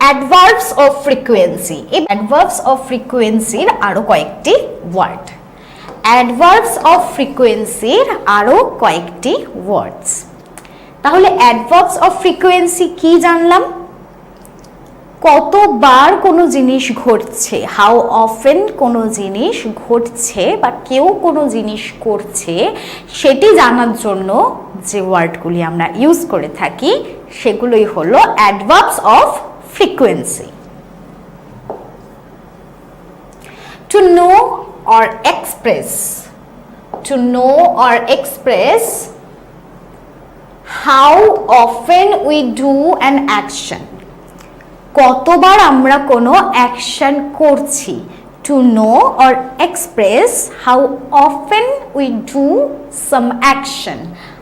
Adverbs of frequency. এই adverbs of ফ্রিকোয়েন্সির আরো কয়েকটি ওয়ার্ড, অ্যাডভার্বস অফ ফ্রিকোয়েন্সির আরো কয়েকটি ওয়ার্ডস। তাহলে অ্যাডভার্বস অফ ফ্রিকোয়েন্সি কি জানলাম? কতবার কোনো জিনিস ঘটছে, হাউ অফেন কোনো জিনিস ঘটছে বা কেউ কোনো জিনিস করছে, সেটি জানার জন্য যে ওয়ার্ডগুলি আমরা ইউজ করে থাকি সেগুলোই হলো adverbs of frequency. To know or express, to know or express how often we do an action, কতবার আমরা কোনো অ্যাকশন করছি। to know or express how often we do some action,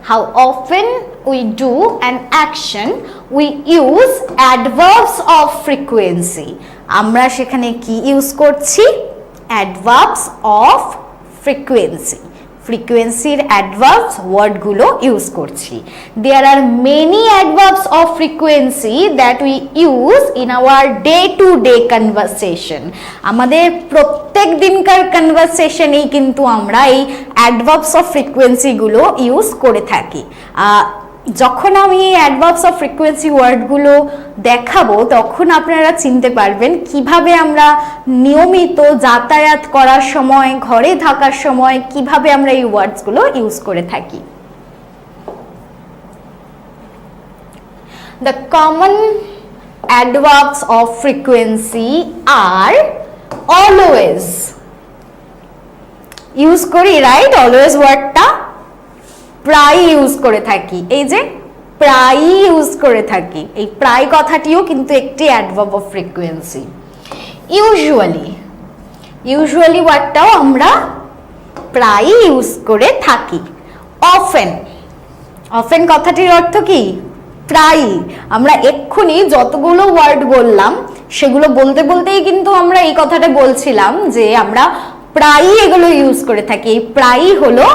how often we do an action, we use adverbs of frequency। আমরা সেখানে কি use করছি? adverbs of frequency, frequency adverbs word গুলো use করছি। there are many adverbs of frequency that we use in our day to day conversation, আমাদের প্রত্যেক দিনকার কনভারসেশনেই কিন্তু আমরা এই adverbs of frequency গুলো ইউজ করে থাকি। যখন আমি এই অ্যাডভার্বস অফ ফ্রিকোয়েন্সি ওয়ার্ডগুলো দেখাবো তখন আপনারা চিনতে পারবেন কিভাবে আমরা নিয়মিত যাতায়াত করার সময়, ঘরে থাকার সময় কিভাবে আমরা এই ওয়ার্ডসগুলো ইউজ করে থাকি। The common adverbs of frequency are always, use করি রাইট অলওয়েজ ওয়ার্ডটা, প্রায় ইউজ করে থাকি, এই যে প্রায় ইউজ করে থাকি, এই প্রায় কথাটিও কিন্তু একটি adverb of frequency. Usually, usually ওয়ার্ডটাও আমরা প্রায় ইউজ করে থাকি। অফেন, অফেন কথাটির অর্থ কি? প্রায়। আমরা এক্ষুনি যতগুলো ওয়ার্ড বললাম সেগুলো বলতে বলতেই কিন্তু আমরা এই কথাটা বলছিলাম যে আমরা প্রায়ই এগুলো ইউজ করে থাকি, এই প্রায়ই হলো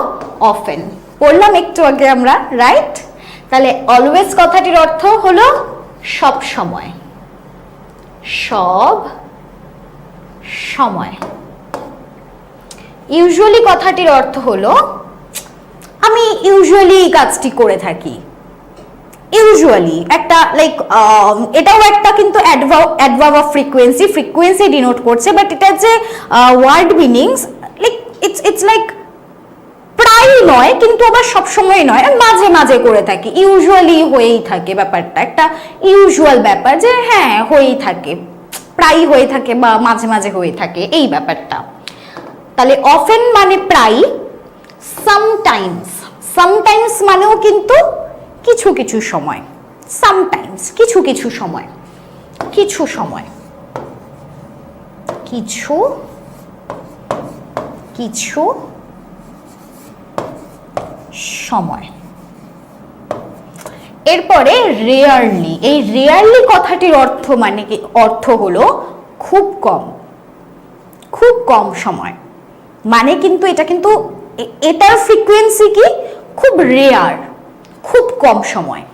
অফেন, বললাম একটু আগে আমরা রাইট। তাহলে অলওয়েজ কথাটির অর্থ হলো সব সময়, সব সময়। ইউজুয়ালি কথাটির অর্থ হলো আমি ইউজুয়ালি এই কাজটি করে থাকি। ইউজুয়ালি একটা লাইক এটাও একটা কিন্তু adverb of frequency, frequency denote করছে, বাট এটা যে word meanings like it's like প্রায় নয় কিন্তু আবার সবসময় নয়, মাঝে মাঝে করে থাকি, ইউজুয়ালি হয়েই থাকে, ব্যাপারটা একটা ইউজুয়াল ব্যাপার যে হ্যাঁ হয়েই থাকে, প্রায় হয়ে থাকে বা মাঝে মাঝে হয়ে থাকে এই ব্যাপারটা। তাহলে অফেন মানে প্রায়, সামটাইমস, সামটাইমস মানেও কিন্তু কিছু কিছু সময়, সামটাইমস কিছু কিছু সময়, কিছু সময়, কিছু কিছু সময়। এরপরে রেয়ারলি, এই রেয়ারলি কথাটির অর্থ মানে কি? অর্থ হলো খুব কম, খুব কম সময়, মানে কিন্তু এটা কিন্তু এটার ফ্রিকোয়েন্সি কি? খুব রেয়ার, খুব কম সময়।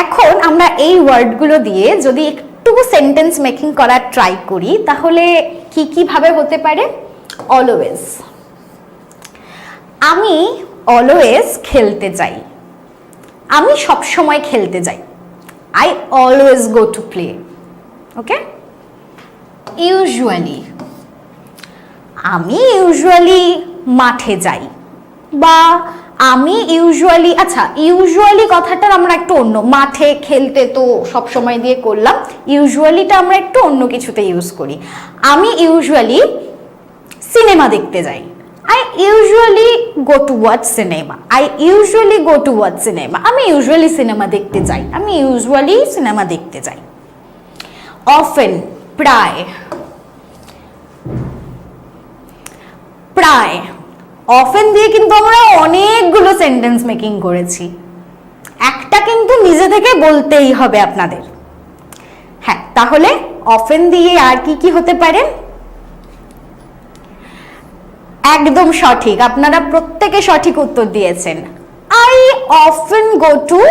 এখন আমরা এই ওয়ার্ডগুলো দিয়ে যদি একটু সেন্টেন্স মেকিং করার ট্রাই করি তাহলে কি কি ভাবে হতে পারে? অলওয়েজ, আমি অলওয়েজ খেলতে যাই, আমি সব সময় খেলতে যাই, I always go to play. Okay. Usually, আমি ইউজুয়ালি মাঠে যাই, বা আমি ইউজুয়ালি, আচ্ছা ইউজুয়ালি কথাটা আমরা একটু অন্য, মাঠে খেলতে তো সব সময় দিয়ে করলাম, ইউজুয়ালিটা আমরা একটু অন্য কিছুতে ইউজ করি। আমি ইউজুয়ালি সিনেমা দেখতে যাই, I usually go to watch cinema, I usually go to watch cinema, আমি ইউজুয়ালি সিনেমা দেখতে যাই, আমি ইউজুয়ালি সিনেমা দেখতে যাই। অফেন, প্রায়, প্রায়, অফেন দিয়ে কিন্তু আমরা অনেকগুলো সেন্টেন্স মেকিং করেছি, একটা কিন্তু নিজে থেকে বলতেই হবে আপনাদের। হ্যাঁ, তাহলে অফেন দিয়ে আর কি কি হতে পারে? একদম সঠিক, আপনারা প্রত্যেকে সঠিক উত্তর দিয়েছেন। I often go to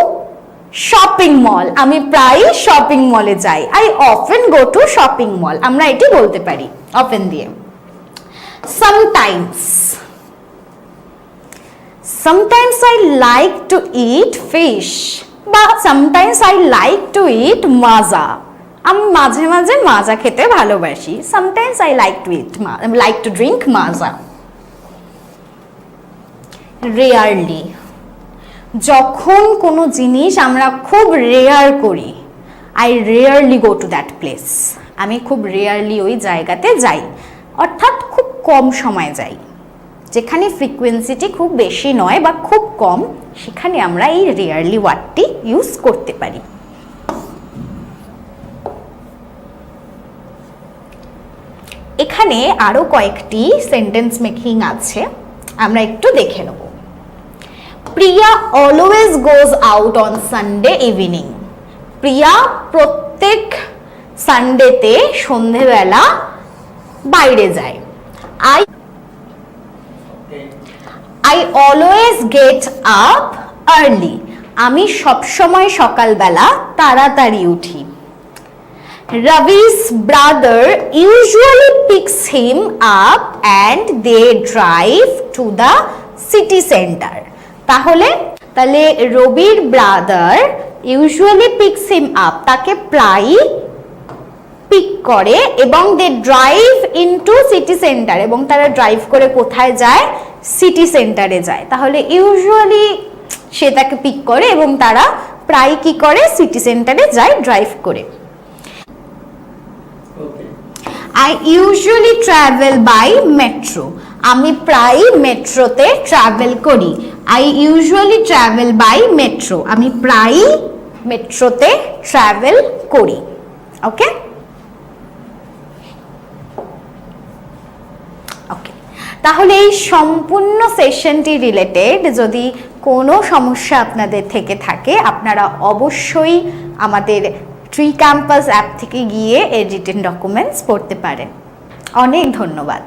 shopping mall, আমি প্রায় শপিং মলে যাই। I often go to shopping mall, আমরা এটি বলতে পারি অফেন দিয়ে। Sometimes, sometimes I like to eat fish বা sometimes I like to eat মাজা, আমি মাঝে মাঝে মাজা খেতে ভালোবাসি। sometimes I like to drink মাজা। রেয়ারলি, যখন কোনো জিনিস আমরা খুব রেয়ার করি, I rarely go to that place, আমি খুব রেয়ারলি ওই জায়গাতে যাই, অর্থাৎ খুব কম সময় যাই। যেখানে ফ্রিকোয়েন্সিটি খুব বেশি নয় বা খুব কম, সেখানে আমরা এই রেয়ারলি ওয়ার্ডটি ইউজ করতে পারি। এখানে আরো কয়েকটি সেন্টেন্স মেকিং আছে, আমরা একটু দেখে নেব। Priya always goes out on Sunday evening, Priya প্রত্যেক সানডেতে সন্ধেবেলা বাইরে যায়। I always get up early, আমি সবসময় সকালবেলা তাড়াতাড়ি উঠি। Ravi's brother usually picks him up and they drive to the city center, তাহলে রবির ব্রাদার ইউজুয়ালি পিকস হিম আপ, তাকে প্রায়ই পিক করে, এবং দে ড্রাইভ ইনটু সিটি সেন্টার, এবং তারা ড্রাইভ করে কোথায় যায়? সিটি সেন্টারে যায়। তাহলে ইউজুয়ালি সে তাকে পিক করে এবং তারা প্রায় কি করে? সিটি সেন্টারে যায় ড্রাইভ করে। I usually travel by metro, আমি প্রায় মেট্রোতে ট্রাভেল করি। I usually travel by metro, আমি প্রায় মেট্রোতে ট্রাভেল করি। ওকে, তাহলে এই সম্পূর্ণ সেশনটি রিলেটেড যদি কোনো সমস্যা আপনাদের থেকে থাকে, আপনারা অবশ্যই আমাদের ট্রি ক্যাম্পাস অ্যাপ থেকে গিয়ে এর রিটেন ডকুমেন্টস পড়তে পারেন। অনেক ধন্যবাদ।